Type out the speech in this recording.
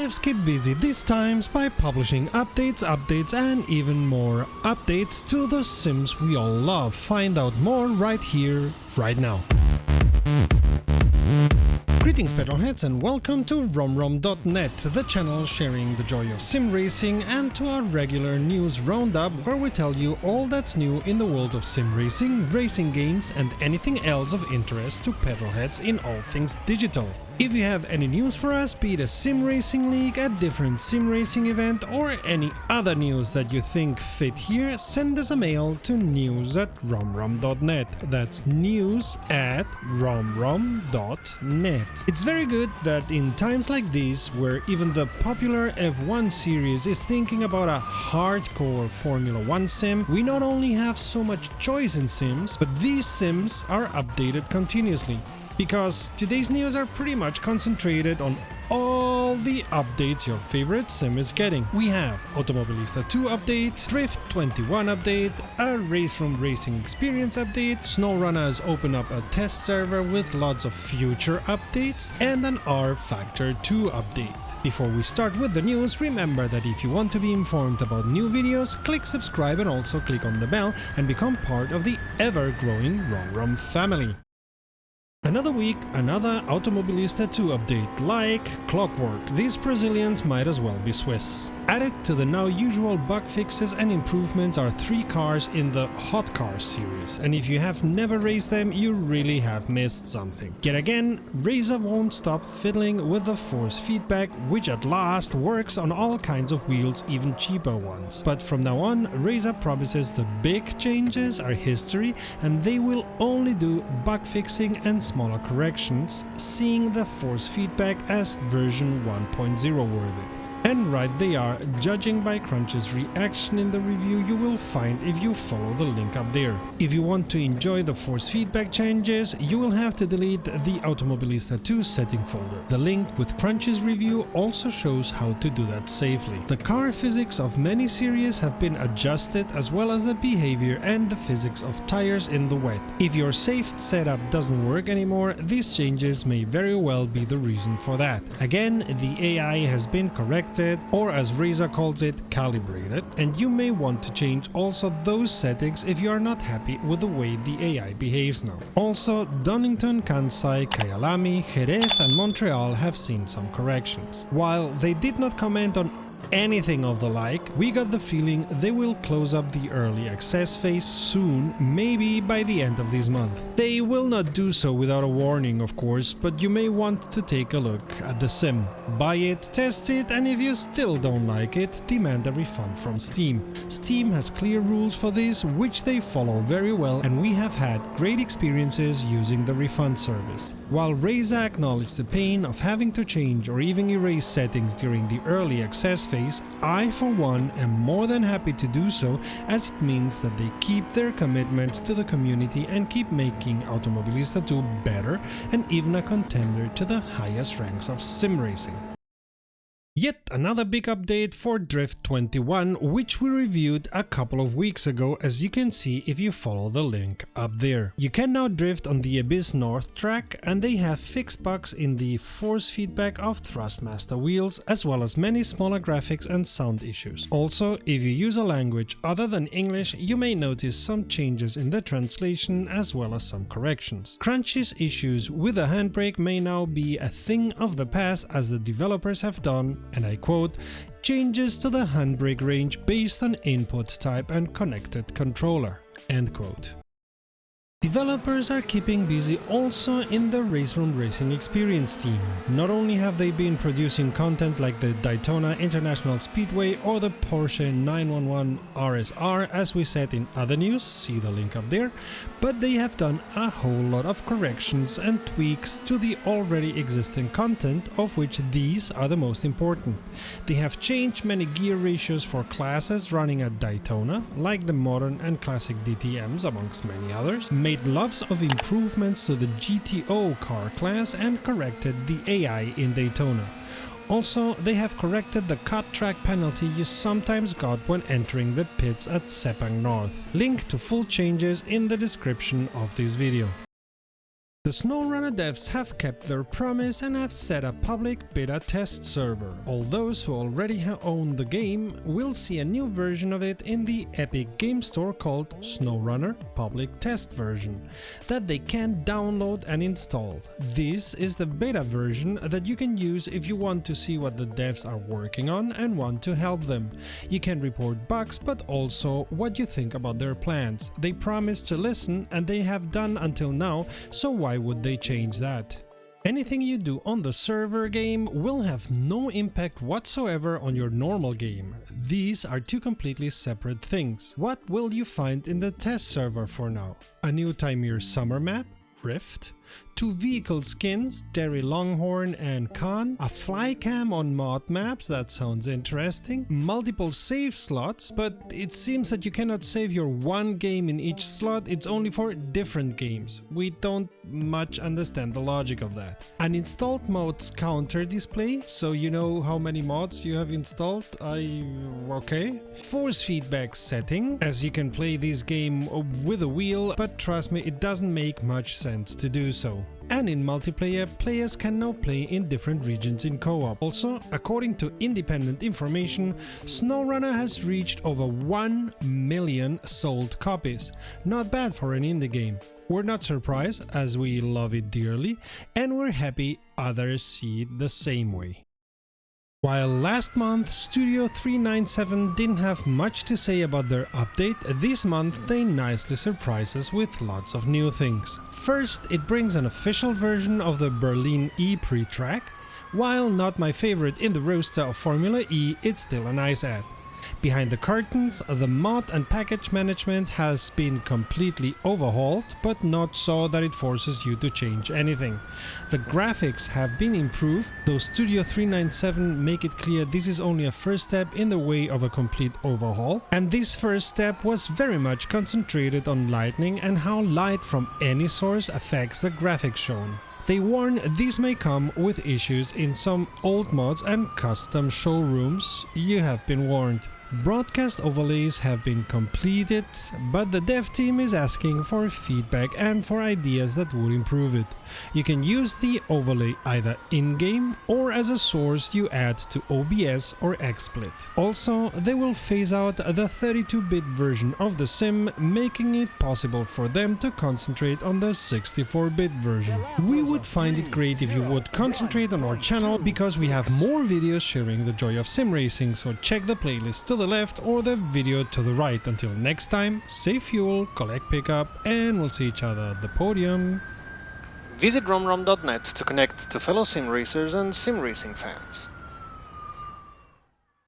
Devs keep busy these times by publishing updates and even more updates to the sims we all love. Find out more right here, right now. Greetings petrolheads and welcome to RomRom.net, the channel sharing the joy of sim racing, and to our regular news roundup where we tell you all that's new in the world of sim racing, racing games and anything else of interest to petrolheads in all things digital. If you have any news for us, be it a sim racing league, a different sim racing event or any other news that you think fit here, send us a mail to news@romrom.net. That's news@romrom.net. It's very good that in times like these, where even the popular F1 series is thinking about a hardcore Formula 1 sim, we not only have so much choice in sims, but these sims are updated continuously. Because today's news are pretty much concentrated on all the updates your favorite sim is getting. We have Automobilista 2 update, Drift 21 update, a RaceRoom racing experience update, SnowRunner has opened up a test server with lots of future updates, and an rFactor 2 update. Before we start with the news, remember that if you want to be informed about new videos, click subscribe and also click on the bell and become part of the ever-growing RomRom family. Another week, another Automobilista 2 update, like clockwork. These Brazilians might as well be Swiss. Added to the now usual bug fixes and improvements are 3 cars in the Hot Cars series, and if you have never raced them, you really have missed something. Yet again, Razer won't stop fiddling with the force feedback, which at last works on all kinds of wheels, even cheaper ones. But from now on, Razer promises the big changes are history and they will only do bug fixing and smaller corrections, seeing the force feedback as version 1.0 worthy. And right they are, judging by Crunch's reaction in the review you will find if you follow the link up there. If you want to enjoy the force feedback changes, you will have to delete the Automobilista 2 setting folder. The link with Crunch's review also shows how to do that safely. The car physics of many series have been adjusted, as well as the behavior and the physics of tires in the wet. If your safe setup doesn't work anymore, these changes may very well be the reason for that. Again, the AI has been corrected, or as Razer calls it, calibrated, and you may want to change also those settings if you are not happy with the way the AI behaves now. Also, Donington, Kansai, Kyalami, Jerez and Montreal have seen some corrections. While they did not comment on anything of the like, we got the feeling they will close up the early access phase soon, maybe by the end of this month. They will not do so without a warning, of course, but you may want to take a look at the sim. Buy it, test it, and if you still don't like it, demand a refund from Steam. Steam has clear rules for this, which they follow very well, and we have had great experiences using the refund service. While Razer acknowledged the pain of having to change or even erase settings during the early access phase, I for one am more than happy to do so, as it means that they keep their commitment to the community and keep making Automobilista 2 better and even a contender to the highest ranks of sim racing. Yet another big update for Drift 21, which we reviewed a couple of weeks ago, as you can see if you follow the link up there. You can now drift on the Abyss North track, and they have fixed bugs in the force feedback of Thrustmaster wheels, as well as many smaller graphics and sound issues. Also, if you use a language other than English, you may notice some changes in the translation as well as some corrections. Crunch's issues with the handbrake may now be a thing of the past, as the developers have done, and I quote, changes to the handbrake range based on input type and connected controller, end quote. Developers are keeping busy also in the RaceRoom racing experience team. Not only have they been producing content like the Daytona International Speedway or the Porsche 911 RSR, as we said in other news, see the link up there, but they have done a whole lot of corrections and tweaks to the already existing content, of which these are the most important. They have changed many gear ratios for classes running at Daytona, like the modern and classic DTMs amongst many others, made lots of improvements to the GTO car class and corrected the AI in Daytona. Also, they have corrected the cut track penalty you sometimes got when entering the pits at Sepang North. Link to full changes in the description of this video. The SnowRunner devs have kept their promise and have set a public beta test server. All those who already own the game will see a new version of it in the Epic Game Store called SnowRunner Public Test Version that they can download and install. This is the beta version that you can use if you want to see what the devs are working on and want to help them. You can report bugs, but also what you think about their plans. They promise to listen and they have done until now, so why would they change that? Anything you do on the server game will have no impact whatsoever on your normal game. These are two completely separate things. What will you find in the test server for now? A new Timir summer map? Rift? 2 vehicle skins, Derry Longhorn and Khan, a flycam on mod maps, that sounds interesting, multiple save slots, but it seems that you cannot save your one game in each slot, it's only for different games. We don't much understand the logic of that. An installed mods counter display, so you know how many mods you have installed. Okay. Force feedback setting, as you can play this game with a wheel, but trust me, it doesn't make much sense to do so. And in multiplayer, players can now play in different regions in co-op. Also, according to independent information, SnowRunner has reached over 1 million sold copies. Not bad for an indie game. We're not surprised, as we love it dearly, and we're happy others see it the same way. While last month Studio 397 didn't have much to say about their update, this month they nicely surprised us with lots of new things. First, it brings an official version of the Berlin E pre-track. While not my favorite in the roster of Formula E, it's still a nice add. Behind the curtains, the mod and package management has been completely overhauled, but not so that it forces you to change anything. The graphics have been improved, though Studio 397 make it clear this is only a first step in the way of a complete overhaul, and this first step was very much concentrated on lighting and how light from any source affects the graphics shown. They warn this may come with issues in some old mods and custom showrooms. You have been warned. Broadcast overlays have been completed, but the dev team is asking for feedback and for ideas that would improve it. You can use the overlay either in-game or as a source you add to OBS or XSplit. Also, they will phase out the 32-bit version of the sim, making it possible for them to concentrate on the 64-bit version. We would find it great if you would concentrate on our channel, because we have more videos sharing the joy of sim racing, so check the playlist to the left or the video to the right. Until next time, save fuel, collect pickup, and we'll see each other at the podium. Visit romrom.net to connect to fellow sim racers and sim racing fans.